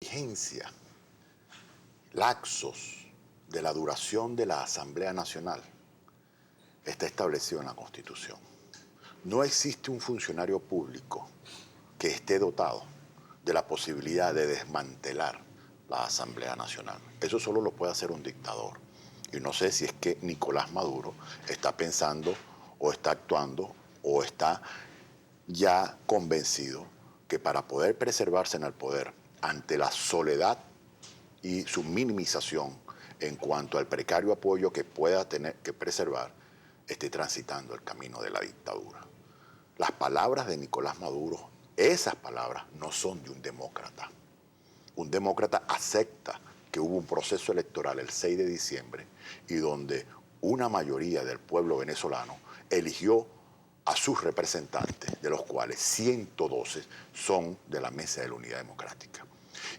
vigencia, lapsos de la duración de la Asamblea Nacional está establecido en la Constitución. No existe un funcionario público que esté dotado de la posibilidad de desmantelar la Asamblea Nacional. Eso solo lo puede hacer un dictador. Y no sé si es que Nicolás Maduro está pensando o está actuando o está ya convencido que para poder preservarse en el poder ante la soledad y su minimización en cuanto al precario apoyo que pueda tener que preservar, esté transitando el camino de la dictadura. Las palabras de Nicolás Maduro, esas palabras no son de un demócrata. Un demócrata acepta que hubo un proceso electoral el 6 de diciembre y donde una mayoría del pueblo venezolano eligió a sus representantes, de los cuales 112 son de la Mesa de la Unidad Democrática.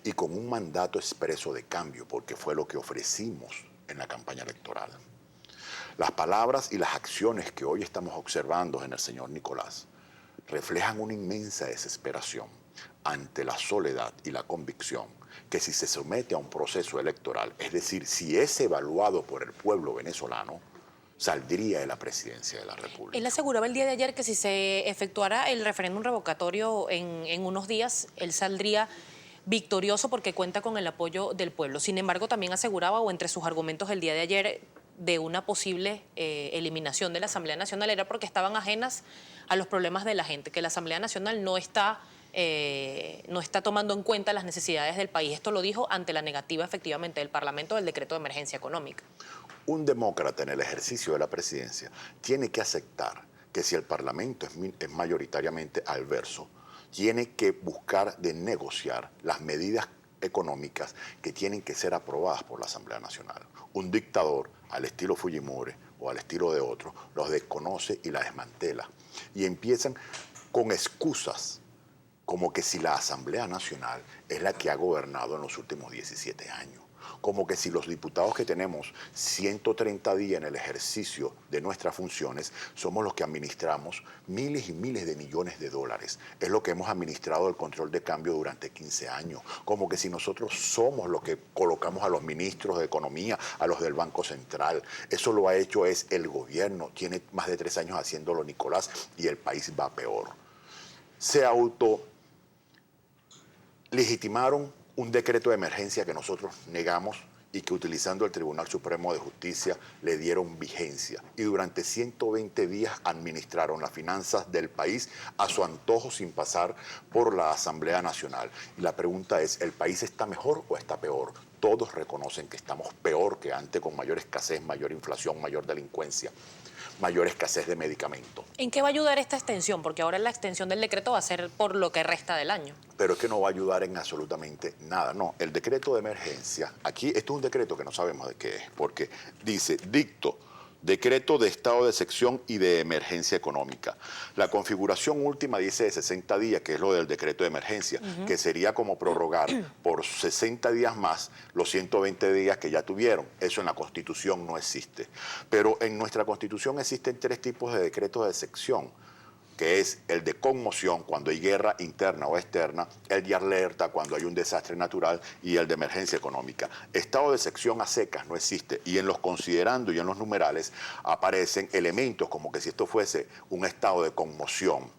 Y con un mandato expreso de cambio, porque fue lo que ofrecimos en la campaña electoral. Las palabras y las acciones que hoy estamos observando en el señor Nicolás reflejan una inmensa desesperación ante la soledad y la convicción que si se somete a un proceso electoral, es decir, si es evaluado por el pueblo venezolano, saldría de la presidencia de la República. Él aseguraba el día de ayer que si se efectuara el referéndum revocatorio en unos días, él saldría victorioso porque cuenta con el apoyo del pueblo. Sin embargo, también aseguraba, o entre sus argumentos el día de ayer, de una posible eliminación de la Asamblea Nacional era porque estaban ajenas a los problemas de la gente, que la Asamblea Nacional no está tomando en cuenta las necesidades del país. Esto lo dijo ante la negativa, efectivamente, del Parlamento del decreto de emergencia económica. Un demócrata en el ejercicio de la presidencia tiene que aceptar que si el Parlamento es mayoritariamente adverso, tiene que buscar de negociar las medidas económicas que tienen que ser aprobadas por la Asamblea Nacional. Un dictador, al estilo Fujimori o al estilo de otros, los desconoce y la desmantela. Y empiezan con excusas como que si la Asamblea Nacional es la que ha gobernado en los últimos 17 años. Como que si los diputados que tenemos 130 días en el ejercicio de nuestras funciones somos los que administramos miles y miles de millones de dólares. Es lo que hemos administrado el control de cambio durante 15 años. Como que si nosotros somos los que colocamos a los ministros de Economía, a los del Banco Central. Eso lo ha hecho es el gobierno. Tiene más de 3 años haciéndolo Nicolás y el país va peor. Se legitimaron un decreto de emergencia que nosotros negamos y que utilizando el Tribunal Supremo de Justicia le dieron vigencia. Y durante 120 días administraron las finanzas del país a su antojo sin pasar por la Asamblea Nacional. Y la pregunta es, ¿el país está mejor o está peor? Todos reconocen que estamos peor que antes, con mayor escasez, mayor inflación, mayor delincuencia, mayor escasez de medicamentos. ¿En qué va a ayudar esta extensión? Porque ahora la extensión del decreto va a ser por lo que resta del año. Pero es que no va a ayudar en absolutamente nada. No, el decreto de emergencia, aquí esto es un decreto que no sabemos de qué es, porque dice, dicto, decreto de estado de excepción y de emergencia económica. La configuración última dice de 60 días, que es lo del decreto de emergencia, que sería como prorrogar por 60 días más los 120 días que ya tuvieron. Eso en la Constitución no existe. Pero en nuestra Constitución existen 3 tipos de decretos de excepción, que es el de conmoción cuando hay guerra interna o externa, el de alerta cuando hay un desastre natural y el de emergencia económica. Estado de excepción a secas no existe y en los considerando y en los numerales aparecen elementos como que si esto fuese un estado de conmoción.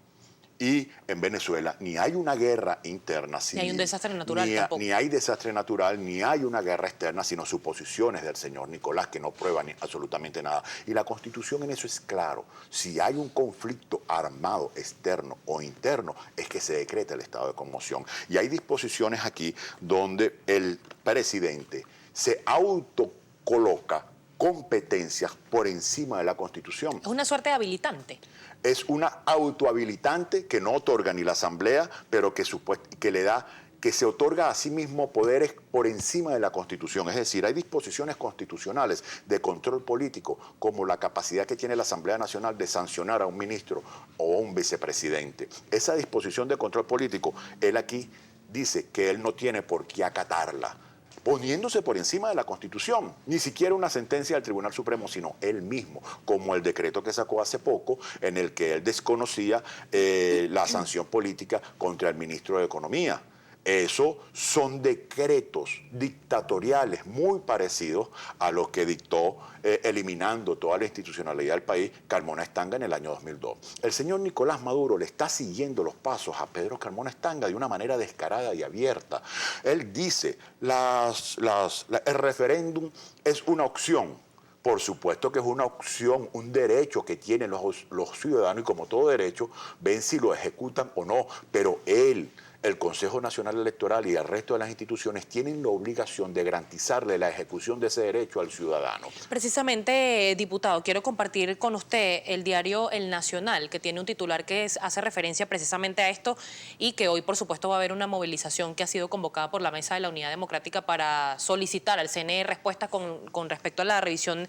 Y en Venezuela ni hay una guerra interna civil, ni hay un desastre natural tampoco. Ni hay desastre natural, ni hay una guerra externa, sino suposiciones del señor Nicolás que no prueban absolutamente nada. Y la Constitución en eso es claro. Si hay un conflicto armado externo o interno, es que se decreta el estado de conmoción. Y hay disposiciones aquí donde el presidente se autocoloca competencias por encima de la Constitución. Es una suerte de habilitante. Es una autohabilitante que no otorga ni la Asamblea, pero que se otorga a sí mismo poderes por encima de la Constitución. Es decir, hay disposiciones constitucionales de control político, como la capacidad que tiene la Asamblea Nacional de sancionar a un ministro o a un vicepresidente. Esa disposición de control político, él aquí dice que él no tiene por qué acatarla, poniéndose por encima de la Constitución, ni siquiera una sentencia del Tribunal Supremo, sino él mismo, como el decreto que sacó hace poco, en el que él desconocía la sanción política contra el ministro de Economía. Eso son decretos dictatoriales muy parecidos a los que dictó, eliminando toda la institucionalidad del país, Carmona Estanga en el año 2002. El señor Nicolás Maduro le está siguiendo los pasos a Pedro Carmona Estanga de una manera descarada y abierta. Él dice, el referéndum es una opción. Por supuesto que es una opción, un derecho que tienen los ciudadanos y como todo derecho, ven si lo ejecutan o no, pero el Consejo Nacional Electoral y el resto de las instituciones tienen la obligación de garantizarle la ejecución de ese derecho al ciudadano. Precisamente, diputado, quiero compartir con usted el diario El Nacional, que tiene un titular que hace referencia precisamente a esto y que hoy, por supuesto, va a haber una movilización que ha sido convocada por la Mesa de la Unidad Democrática para solicitar al CNE respuestas con respecto a la revisión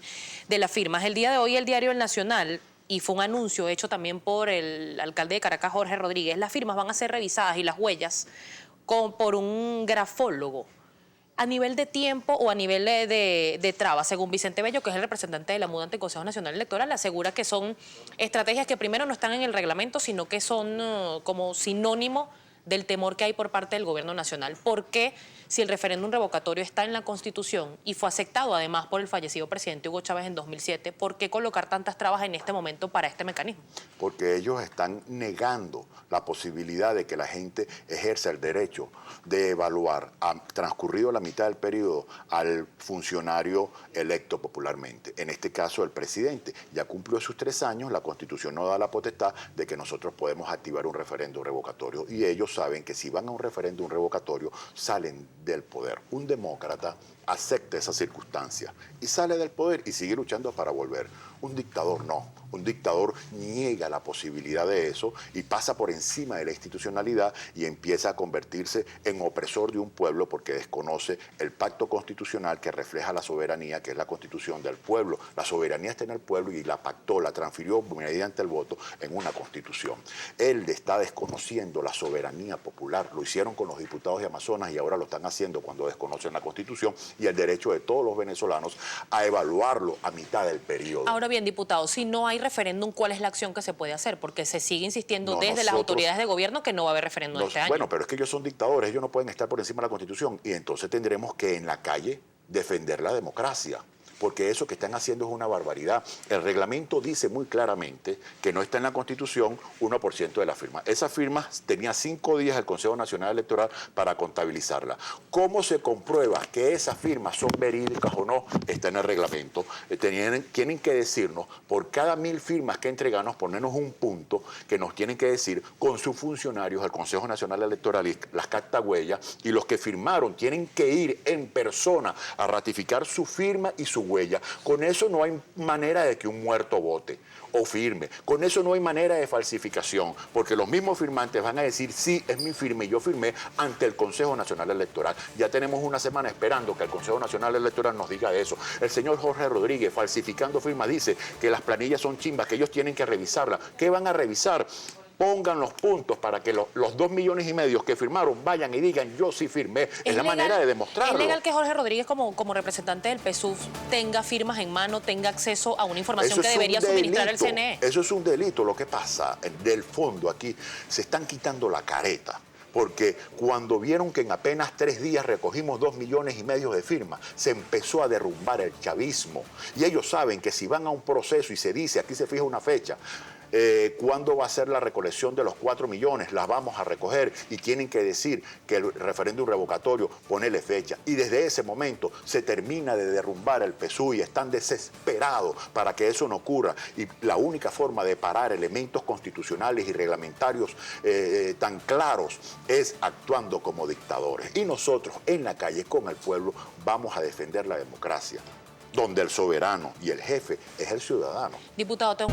de las firmas. El día de hoy, el diario El Nacional, y fue un anuncio hecho también por el alcalde de Caracas, Jorge Rodríguez, las firmas van a ser revisadas y las huellas por un grafólogo. A nivel de tiempo o a nivel de trabas, según Vicente Bello, que es el representante de la MUD ante el Consejo Nacional Electoral, asegura que son estrategias que primero no están en el reglamento, sino que son como sinónimo del temor que hay por parte del gobierno nacional. ¿Por qué, si el referéndum revocatorio está en la Constitución y fue aceptado además por el fallecido presidente Hugo Chávez en 2007, por qué colocar tantas trabas en este momento para este mecanismo? Porque ellos están negando la posibilidad de que la gente ejerza el derecho de evaluar, transcurrido la mitad del periodo, al funcionario electo popularmente. En este caso, el presidente ya cumplió sus 3 años, la Constitución no da la potestad de que nosotros podemos activar un referéndum revocatorio y ellos saben que si van a un referéndum revocatorio salen del poder. Un demócrata acepta esa circunstancia y sale del poder y sigue luchando para volver. Un dictador no. Un dictador niega la posibilidad de eso y pasa por encima de la institucionalidad y empieza a convertirse en opresor de un pueblo porque desconoce el pacto constitucional que refleja la soberanía, que es la constitución del pueblo. La soberanía está en el pueblo y la pactó, la transfirió mediante el voto en una constitución. Él está desconociendo la soberanía popular. Lo hicieron con los diputados de Amazonas y ahora lo están haciendo cuando desconocen la constitución y el derecho de todos los venezolanos a evaluarlo a mitad del periodo. Ahora bien, diputado, si no hay referéndum, ¿cuál es la acción que se puede hacer? Porque se sigue insistiendo desde las autoridades de gobierno que no va a haber referéndum este año. Bueno, pero es que ellos son dictadores, ellos no pueden estar por encima de la Constitución y entonces tendremos que en la calle defender la democracia. Porque eso que están haciendo es una barbaridad. El reglamento dice muy claramente que no está en la Constitución 1% de la firma. Esa firma tenía 5 días el Consejo Nacional Electoral para contabilizarla. ¿Cómo se comprueba que esas firmas son verídicas o no? Está en el reglamento. Tienen que decirnos, por cada 1000 firmas que entregamos, ponernos un punto que nos tienen que decir con sus funcionarios, el Consejo Nacional Electoral y las cartahuellas, y los que firmaron tienen que ir en persona a ratificar su firma y su huella. Con eso no hay manera de que un muerto vote o firme. Con eso no hay manera de falsificación, porque los mismos firmantes van a decir, sí, es mi firma y yo firmé ante el Consejo Nacional Electoral. Ya tenemos una semana esperando que el Consejo Nacional Electoral nos diga eso. El señor Jorge Rodríguez, falsificando firmas, dice que las planillas son chimbas, que ellos tienen que revisarlas. ¿Qué van a revisar? Pongan los puntos para que los 2,5 millones que firmaron vayan y digan yo sí firmé. Es la manera de demostrarlo. ¿Es legal que Jorge Rodríguez como representante del PSUV tenga firmas en mano, tenga acceso a una información que debería suministrar el CNE? Eso es un delito. Lo que pasa, del fondo aquí, se están quitando la careta. Porque cuando vieron que en apenas 3 días recogimos 2,5 millones de firmas, se empezó a derrumbar el chavismo. Y ellos saben que si van a un proceso y se dice, aquí se fija una fecha, ¿cuándo va a ser la recolección de los 4 millones? Las vamos a recoger y tienen que decir que el referéndum revocatorio, ponele fecha. Y desde ese momento se termina de derrumbar el PSUV y están desesperados para que eso no ocurra. Y la única forma de parar elementos constitucionales y reglamentarios tan claros es actuando como dictadores. Y nosotros en la calle con el pueblo vamos a defender la democracia, donde el soberano y el jefe es el ciudadano. Diputado, tengo